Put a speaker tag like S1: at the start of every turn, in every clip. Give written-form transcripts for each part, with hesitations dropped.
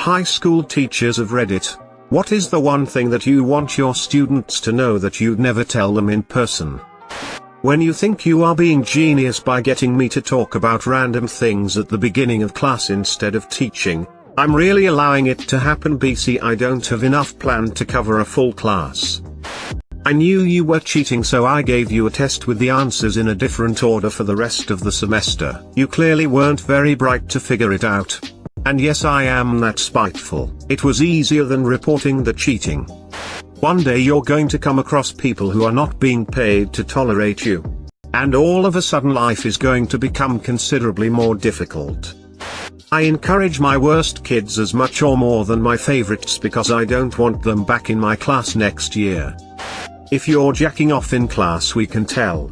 S1: High school teachers of Reddit. What is the one thing that you want your students to know that you'd never tell them in person? When you think you are being genius by getting me to talk about random things at the beginning of class instead of teaching, I'm really allowing it to happen. BC, I don't have enough planned to cover a full class. I knew you were cheating, so I gave you a test with the answers in a different order for the rest of the semester. You clearly weren't very bright to figure it out. And yes, I am that spiteful. It was easier than reporting the cheating. One day you're going to come across people who are not being paid to tolerate you. And all of a sudden life is going to become considerably more difficult. I encourage my worst kids as much or more than my favorites because I don't want them back in my class next year. If you're jacking off in class, we can tell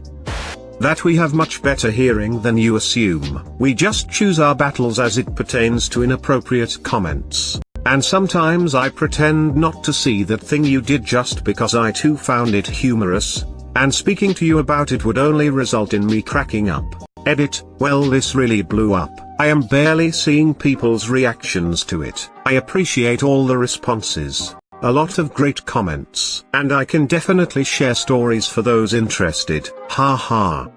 S1: that we have much better hearing than you assume. We just choose our battles as it pertains to inappropriate comments. And sometimes I pretend not to see that thing you did just because I too found it humorous, and speaking to you about it would only result in me cracking up. Edit, well, this really blew up. I am barely seeing people's reactions to it. I appreciate all the responses. A lot of great comments. And I can definitely share stories for those interested. Haha.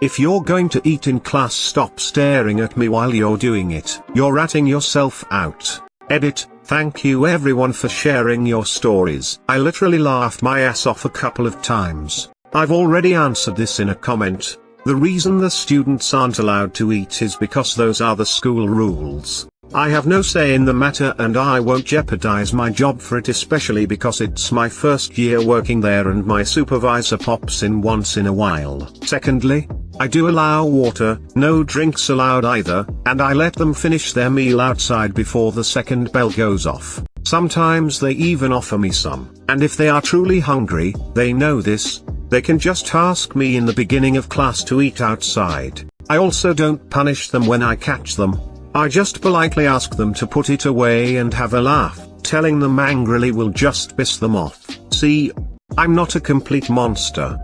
S1: If you're going to eat in class, stop staring at me while you're doing it. You're ratting yourself out. Edit, thank you everyone for sharing your stories. I literally laughed my ass off a couple of times. I've already answered this in a comment. The reason the students aren't allowed to eat is because those are the school rules. I have no say in the matter and I won't jeopardize my job for it, especially because it's my first year working there and my supervisor pops in once in a while. Secondly, I do allow water, no drinks allowed either, and I let them finish their meal outside before the second bell goes off. Sometimes they even offer me some. And if they are truly hungry, they know this, they can just ask me in the beginning of class to eat outside. I also don't punish them when I catch them. I just politely ask them to put it away and have a laugh. Telling them angrily will just piss them off. See? I'm not a complete monster.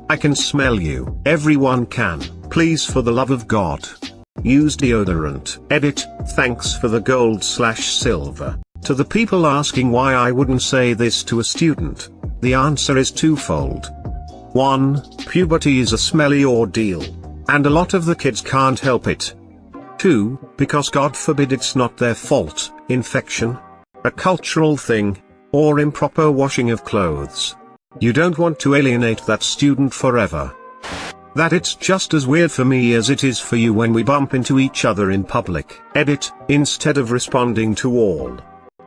S1: I can smell you. Everyone can. Please, for the love of God, use deodorant. Edit, thanks for the gold/silver. To the people asking why I wouldn't say this to a student, the answer is twofold. 1. Puberty is a smelly ordeal. And a lot of the kids can't help it. 2. Because God forbid it's not their fault, infection, a cultural thing, or improper washing of clothes. You don't want to alienate that student forever. That it's just as weird for me as it is for you when we bump into each other in public. Edit, instead of responding to all,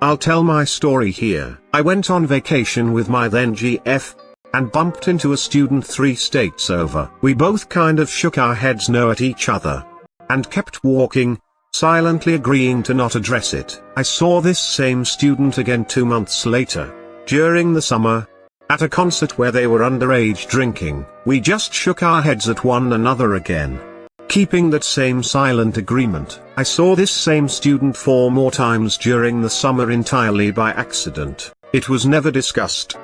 S1: I'll tell my story here. I went on vacation with my then GF, and bumped into a student 3 states over. We both kind of shook our heads no at each other, and kept walking, silently agreeing to not address it. I saw this same student again 2 months later, during the summer, at a concert where they were underage drinking. We just shook our heads at one another again, keeping that same silent agreement. I saw this same student 4 more times during the summer entirely by accident. It was never discussed.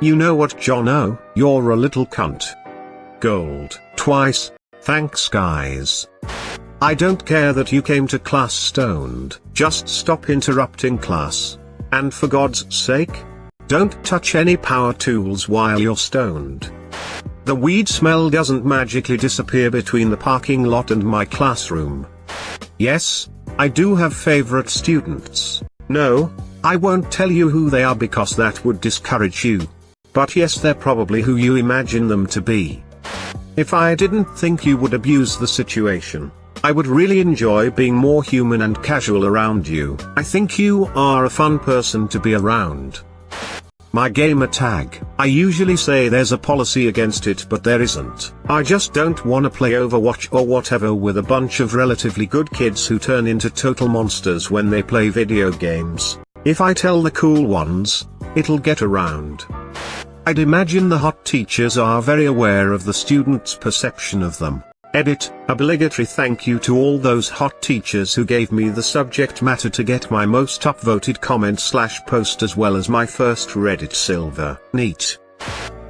S1: You know what, Jono? You're a little cunt. Gold. Twice. Thanks guys. I don't care that you came to class stoned. Just stop interrupting class. And for God's sake, don't touch any power tools while you're stoned. The weed smell doesn't magically disappear between the parking lot and my classroom. Yes, I do have favorite students. No, I won't tell you who they are because that would discourage you. But yes, they're probably who you imagine them to be. If I didn't think you would abuse the situation, I would really enjoy being more human and casual around you. I think you are a fun person to be around. My gamer tag. I usually say there's a policy against it, but there isn't. I just don't wanna play Overwatch or whatever with a bunch of relatively good kids who turn into total monsters when they play video games. If I tell the cool ones, it'll get around. I'd imagine the hot teachers are very aware of the students' perception of them. Edit, obligatory thank you to all those hot teachers who gave me the subject matter to get my most upvoted comment/post as well as my first Reddit silver. Neat.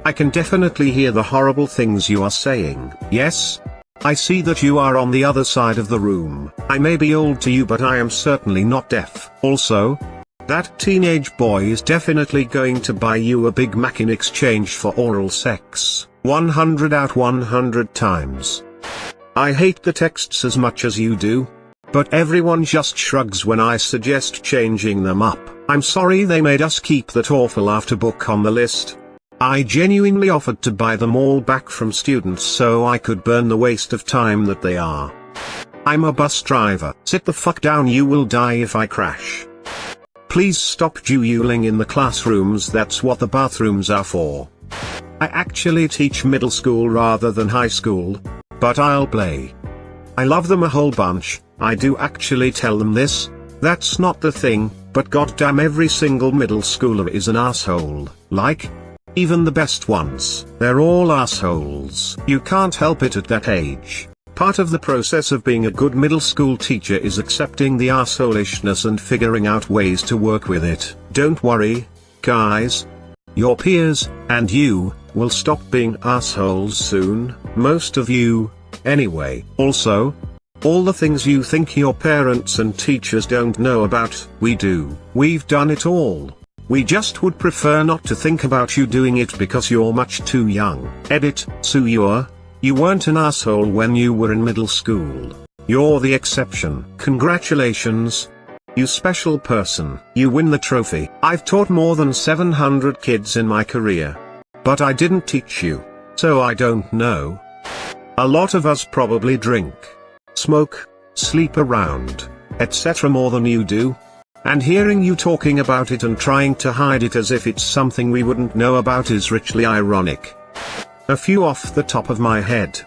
S1: I can definitely hear the horrible things you are saying. Yes, I see that you are on the other side of the room. I may be old to you, but I am certainly not deaf. Also, that teenage boy is definitely going to buy you a Big Mac in exchange for oral sex. 100 out 100 times. I hate the texts as much as you do, but everyone just shrugs when I suggest changing them up. I'm sorry they made us keep that awful after book on the list. I genuinely offered to buy them all back from students so I could burn the waste of time that they are. I'm a bus driver. Sit the fuck down, you will die if I crash. Please stop dueling in the classrooms, that's what the bathrooms are for. I actually teach middle school rather than high school, but I'll play. I love them a whole bunch. I do actually tell them this. That's not the thing, but goddamn every single middle schooler is an asshole. Like, even the best ones. They're all assholes. You can't help it at that age. Part of the process of being a good middle school teacher is accepting the assholishness and figuring out ways to work with it. Don't worry, guys. Your peers, and you, will stop being assholes soon. Most of you, anyway. Also, all the things you think your parents and teachers don't know about, we do. We've done it all. We just would prefer not to think about you doing it because you're much too young. Edit, Suyua. You weren't an asshole when you were in middle school. You're the exception. Congratulations. You special person. You win the trophy. I've taught more than 700 kids in my career. But I didn't teach you. So I don't know. A lot of us probably drink, smoke, sleep around, etc. more than you do. And hearing you talking about it and trying to hide it as if it's something we wouldn't know about is richly ironic. A few off the top of my head.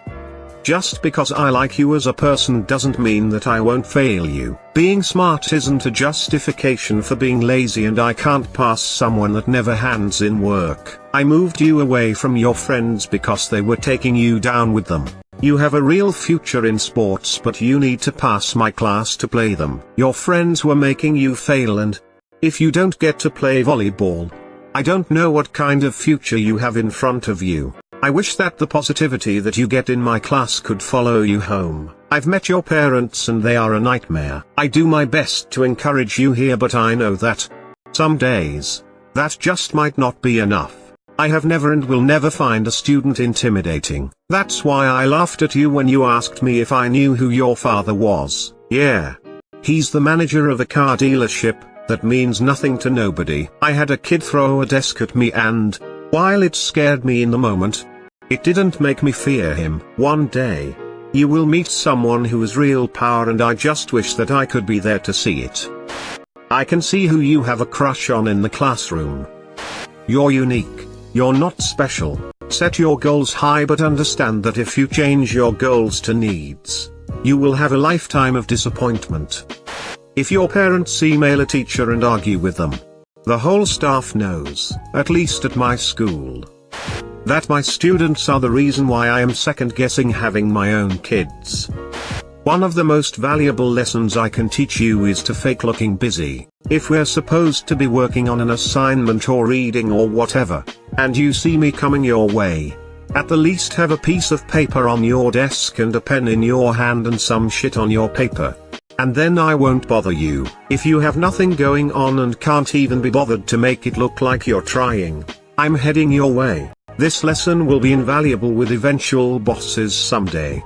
S1: Just because I like you as a person doesn't mean that I won't fail you. Being smart isn't a justification for being lazy, and I can't pass someone that never hands in work. I moved you away from your friends because they were taking you down with them. You have a real future in sports, but you need to pass my class to play them. Your friends were making you fail, and if you don't get to play volleyball, I don't know what kind of future you have in front of you. I wish that the positivity that you get in my class could follow you home. I've met your parents and they are a nightmare. I do my best to encourage you here, but I know that some days, that just might not be enough. I have never and will never find a student intimidating. That's why I laughed at you when you asked me if I knew who your father was. Yeah. He's the manager of a car dealership. That means nothing to nobody. I had a kid throw a desk at me, and while it scared me in the moment, it didn't make me fear him. One day, you will meet someone who has real power, and I just wish that I could be there to see it. I can see who you have a crush on in the classroom. You're unique. You're not special. Set your goals high, but understand that if you change your goals to needs, you will have a lifetime of disappointment. If your parents email a teacher and argue with them, the whole staff knows, at least at my school, that my students are the reason why I am second-guessing having my own kids. One of the most valuable lessons I can teach you is to fake looking busy. If we're supposed to be working on an assignment or reading or whatever, and you see me coming your way, at the least have a piece of paper on your desk and a pen in your hand and some shit on your paper. And then I won't bother you. If you have nothing going on and can't even be bothered to make it look like you're trying, I'm heading your way. This lesson will be invaluable with eventual bosses someday.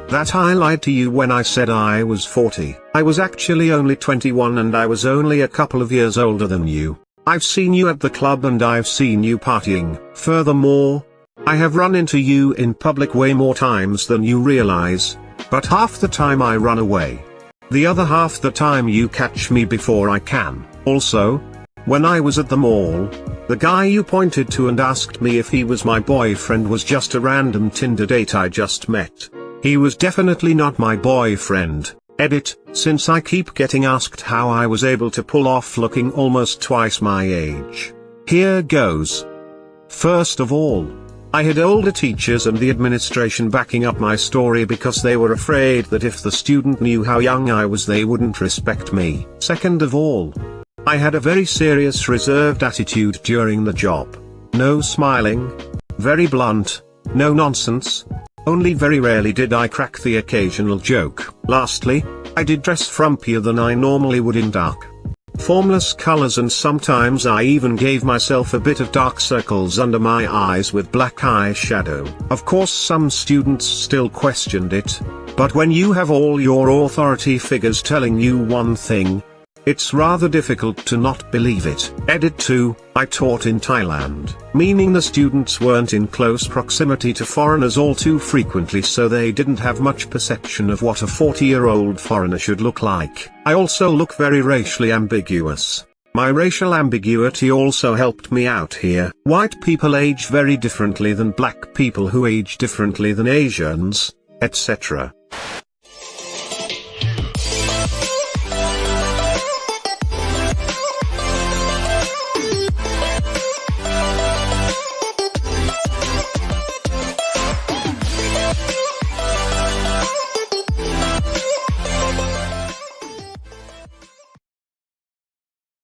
S1: That I lied to you when I said I was 40. I was actually only 21, and I was only a couple of years older than you. I've seen you at the club and I've seen you partying. Furthermore, I have run into you in public way more times than you realize, but half the time I run away. The other half the time you catch me before I can. Also, when I was at the mall, the guy you pointed to and asked me if he was my boyfriend was just a random Tinder date I just met. He was definitely not my boyfriend. Edit, since I keep getting asked how I was able to pull off looking almost twice my age. Here goes. First of all, I had older teachers and the administration backing up my story because they were afraid that if the student knew how young I was they wouldn't respect me. Second of all, I had a very serious reserved attitude during the job. No smiling, very blunt, no nonsense. Only very rarely did I crack the occasional joke. Lastly, I did dress frumpier than I normally would in dark, formless colors, and sometimes I even gave myself a bit of dark circles under my eyes with black eyeshadow. Of course some students still questioned it, but when you have all your authority figures telling you one thing, it's rather difficult to not believe it. Edit 2, I taught in Thailand, meaning the students weren't in close proximity to foreigners all too frequently, so they didn't have much perception of what a 40-year-old foreigner should look like. I also look very racially ambiguous. My racial ambiguity also helped me out here. White people age very differently than black people, who age differently than Asians, etc.